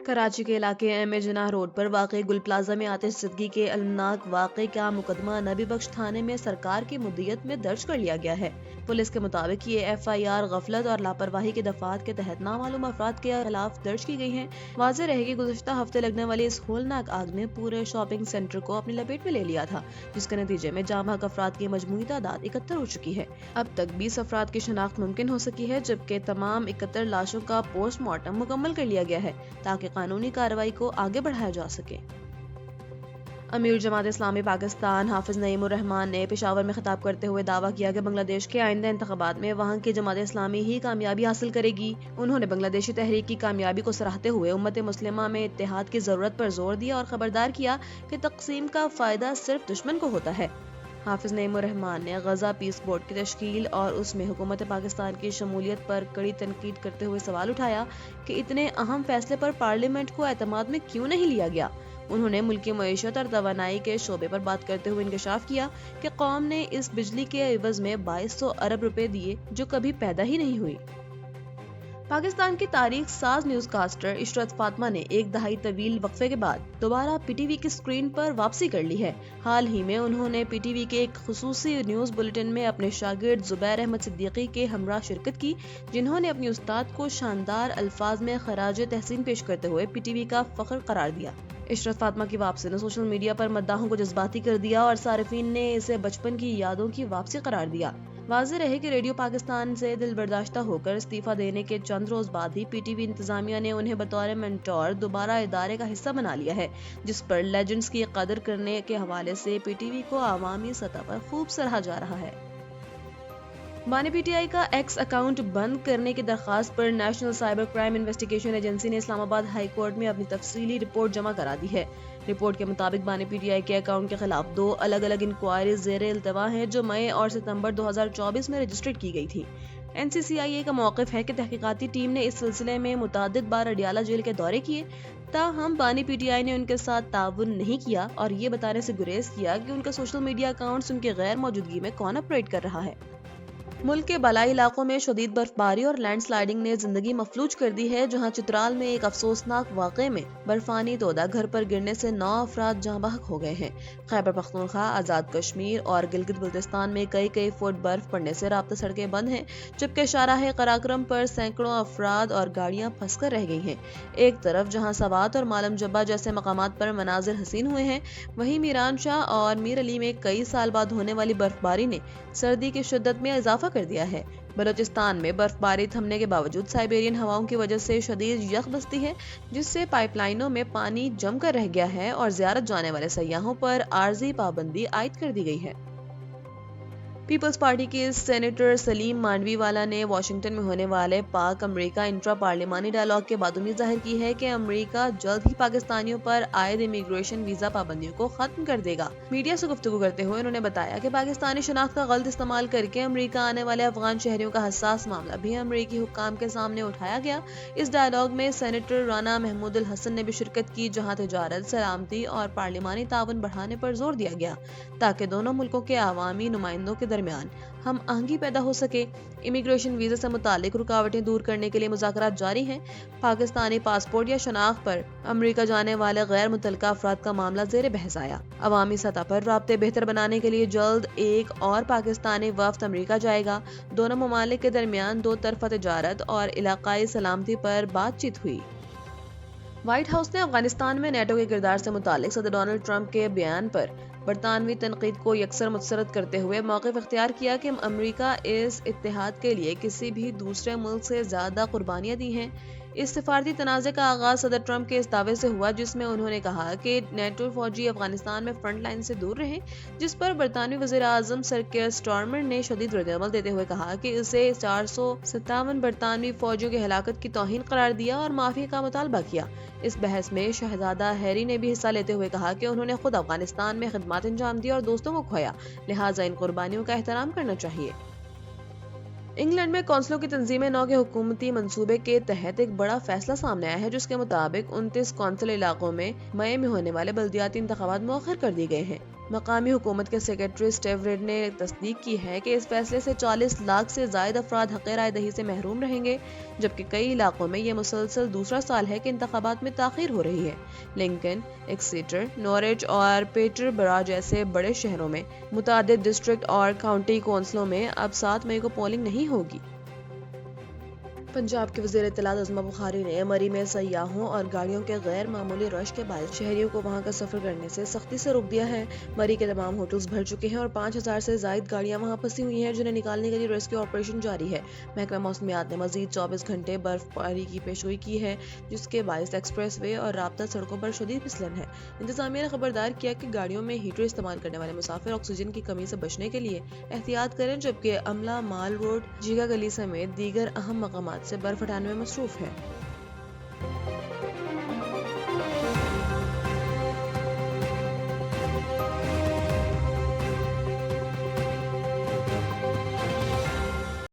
کراچی کے علاقے ایم اے جناح روڈ پر واقع گل پلازا میں آتش زدگی کے المناک واقعے کا مقدمہ نبی بخش تھانے میں سرکار کی مدیت میں درج کر لیا گیا ہے۔ پولیس کے مطابق یہ ایف آئی آر غفلت اور لاپرواہی کے دفعات کے تحت نامعلوم افراد کے خلاف درج کی گئی ہیں۔ واضح رہے کہ گزشتہ ہفتے لگنے والی اس ہولناک آگ نے پورے شاپنگ سینٹر کو اپنی لپیٹ میں لے لیا تھا، جس کے نتیجے میں جاں بحق افراد کی مجموعی تعداد 71 ہو چکی ہے۔ اب تک 20 افراد کی شناخت ممکن ہو سکی ہے، جبکہ تمام 71 لاشوں کا پوسٹ مارٹم مکمل کر لیا گیا ہے تاکہ قانونی کارروائی کو آگے بڑھایا جا سکے۔ امیر جماعت اسلامی پاکستان حافظ نعیم الرحمان نے پشاور میں خطاب کرتے ہوئے دعویٰ کیا کہ بنگلہ دیش کے آئندہ انتخابات میں وہاں کی جماعت اسلامی ہی کامیابی حاصل کرے گی۔ انہوں نے بنگلہ دیشی تحریک کی کامیابی کو سراہتے ہوئے امت مسلمہ میں اتحاد کی ضرورت پر زور دیا اور خبردار کیا کہ تقسیم کا فائدہ صرف دشمن کو ہوتا ہے۔ حافظ نعیم الرحمان نے غزہ پیس بورڈ کی تشکیل اور اس میں حکومت پاکستان کی شمولیت پر کڑی تنقید کرتے ہوئے سوال اٹھایا کہ اتنے اہم فیصلے پر پارلیمنٹ کو اعتماد میں کیوں نہیں لیا گیا۔ انہوں نے ملکی معیشت اور توانائی کے شعبے پر بات کرتے ہوئے انکشاف کیا کہ قوم نے اس بجلی کے عوض میں 2200 ارب روپے دیے جو کبھی پیدا ہی نہیں ہوئی۔ پاکستان کی تاریخ ساز نیوز کاسٹر عشرت فاطمہ نے ایک دہائی طویل وقفے کے بعد دوبارہ پی ٹی وی کی سکرین پر واپسی کر لی ہے۔ حال ہی میں انہوں نے پی ٹی وی کے ایک خصوصی نیوز بلیٹن میں اپنے شاگرد زبیر احمد صدیقی کے ہمراہ شرکت کی، جنہوں نے اپنی استاد کو شاندار الفاظ میں خراج تحسین پیش کرتے ہوئے پی ٹی وی کا فخر قرار دیا۔ عشرت فاطمہ کی واپسی نے سوشل میڈیا پر مداحوں کو جذباتی کر دیا اور صارفین نے اسے بچپن کی یادوں کی واپسی قرار دیا۔ واضح رہے کہ ریڈیو پاکستان سے دل برداشتہ ہو کر استعفیٰ دینے کے چند روز بعد ہی پی ٹی وی انتظامیہ نے انہیں بطور مینٹور دوبارہ ادارے کا حصہ بنا لیا ہے، جس پر لیجنڈز کی قدر کرنے کے حوالے سے پی ٹی وی کو عوامی سطح پر خوب سراہا جا رہا ہے۔ بانی پی ٹی آئی کا ایکس اکاؤنٹ بند کرنے کی درخواست پر national cyber crime investigation agency نے اسلام آباد ہائی کورٹ میں اپنی تفصیلی رپورٹ جمع کرا دی ہے۔ رپورٹ کے مطابق بانی پی ٹی آئی کے اکاؤنٹ کے خلاف 2 الگ الگ انکوائریز زیر التوا ہیں جو مئی اور ستمبر 2024 میں رجسٹرڈ کی گئی تھی۔ این سی سی آئی اے کا موقف ہے کہ تحقیقاتی ٹیم نے اس سلسلے میں متعدد بار اڈیالہ جیل کے دورے کیے، تاہم بانی پی ٹی آئی نے ان کے ساتھ تعاون نہیں کیا اور یہ بتانے سے گریز کیا کہ ان کا سوشل میڈیا اکاؤنٹس ان کی غیر موجودگی میں کون آپریٹ کر رہا ہے۔ ملک کے بالائی علاقوں میں شدید برف باری اور لینڈ سلائیڈنگ نے زندگی مفلوج کر دی ہے، جہاں چترال میں ایک افسوسناک واقعے میں برفانی تودہ گھر پر گرنے سے 9 افراد جاں بحق ہو گئے ہیں۔ خیبر پختونخوا، آزاد کشمیر اور گلگت بلتستان میں کئی فٹ برف پڑنے سے رابطہ سڑکیں بند ہیں، جبکہ شاہراہ قراقرم پر سینکڑوں افراد اور گاڑیاں پھنس کر رہ گئی ہیں۔ ایک طرف جہاں سوات اور مالم جبہ جیسے مقامات پر مناظر حسین ہوئے ہیں، وہیں میران شاہ اور میر علی میں کئی سال بعد ہونے والی برف باری نے سردی کی شدت میں اضافہ کر دیا ہے۔ بلوچستان میں برف باری تھمنے کے باوجود سائبیرین ہواؤں کی وجہ سے شدید یخ بستی ہے، جس سے پائپ لائنوں میں پانی جم کر رہ گیا ہے اور زیارت جانے والے سیاحوں پر عارضی پابندی عائد کر دی گئی ہے۔ پیپلز پارٹی کے سینیٹر سلیم مانڈوی والا نے واشنگٹن میں ہونے والے پاک امریکہ انٹرا پارلیمانی ڈائیلاگ کے بعد امید ظاہر کی ہے کہ امریکہ جلد ہی پاکستانیوں پر عائد امیگریشن ویزا پابندیوں کو ختم کر دے گا۔ میڈیا سے گفتگو کرتے ہوئے انہوں نے بتایا کہ پاکستانی شناخت کا غلط استعمال کر کے امریکہ آنے والے افغان شہریوں کا حساس معاملہ بھی امریکی حکام کے سامنے اٹھایا گیا۔ اس ڈائیلاگ میں سینیٹر رانا محمود الحسن نے بھی شرکت کی، جہاں تجارت، سلامتی اور پارلیمانی تعاون بڑھانے پر زور دیا گیا تاکہ دونوں ملکوں کے عوامی نمائندوں کے درمیان ہم آہنگی پیدا ہو سکے۔ امیگریشن ویزے سے متعلق رکاوٹیں دور کرنے کے لیے مذاکرات جاری ہیں۔ پاکستانی پاسپورٹ یا شناخت پر امریکہ جانے والے غیر متعلقہ افراد کا معاملہ زیر بحث آیا۔ عوامی سطح پر رابطے بہتر بنانے کے لیے جلد ایک اور پاکستانی وفد امریکہ جائے گا۔ دونوں ممالک کے درمیان 2 طرفہ تجارت اور علاقائی سلامتی پر بات چیت ہوئی۔ وائٹ ہاؤس نے افغانستان میں نیٹو کے کردار سے متعلق صدر ڈونلڈ ٹرمپ کے بیان پر برطانوی تنقید کو یکسر مسترد کرتے ہوئے موقف اختیار کیا کہ امریکہ اس اتحاد کے لیے کسی بھی دوسرے ملک سے زیادہ قربانیاں دی ہیں۔ اس سفارتی تنازع کا آغاز صدر ٹرمپ کے اس دعوے سے ہوا، جس میں انہوں نے کہا کہ نیٹو فوجی افغانستان میں فرنٹ لائن سے دور رہیں، جس پر برطانوی وزیر اعظم سر کیئر سٹارمر نے شدید ردعمل دیتے ہوئے کہا کہ اسے 457 برطانوی فوجیوں کی ہلاکت کی توہین قرار دیا اور معافی کا مطالبہ کیا۔ اس بحث میں شہزادہ ہیری نے بھی حصہ لیتے ہوئے کہا کہ انہوں نے خود افغانستان میں خدمات انجام دی اور دوستوں کو کھویا، لہٰذا ان قربانیوں کا احترام کرنا چاہیے۔ انگلینڈ میں کونسلوں کی تنظیم 9 کے حکومتی منصوبے کے تحت ایک بڑا فیصلہ سامنے آیا ہے، جس کے مطابق 29 کونسل علاقوں میں مئی میں ہونے والے بلدیاتی انتخابات مؤخر کر دیے گئے ہیں۔ مقامی حکومت کے سیکرٹری اسٹیو ریڈ نے تصدیق کی ہے کہ اس فیصلے سے 40 لاکھ سے زائد افراد حق رائے دہی سے محروم رہیں گے، جبکہ کئی علاقوں میں یہ مسلسل دوسرا سال ہے کہ انتخابات میں تاخیر ہو رہی ہے۔ لنکن، ایکسیٹر، نورچ اور پیٹر برا جیسے بڑے شہروں میں متعدد ڈسٹرکٹ اور کاؤنٹی کونسلوں میں اب 7 مئی کو پولنگ نہیں ہوگی۔ پنجاب کے وزیر اطلاعات عظمیٰ بخاری نے مری میں سیاحوں اور گاڑیوں کے غیر معمولی رش کے باعث شہریوں کو وہاں کا سفر کرنے سے سختی سے روک دیا ہے۔ مری کے تمام ہوٹلز بھر چکے ہیں اور 5000 سے زائد گاڑیاں وہاں پھنسی ہوئی ہیں، جنہیں نکالنے کے لیے ریسکیو آپریشن جاری ہے۔ محکمہ موسمیات نے مزید 24 گھنٹے برف باری کی پیشگوئی کی ہے، جس کے باعث ایکسپریس وے اور رابطہ سڑکوں پر شدید پھسلن ہے۔ انتظامیہ نے خبردار کیا کہ گاڑیوں میں ہیٹر استعمال کرنے والے مسافر آکسیجن کی کمی سے بچنے کے لیے احتیاط کریں، جبکہ عملہ مال روڈ، جیگا گلی سمیت دیگر اہم مقامات سے برف ہٹانے میں مصروف ہے۔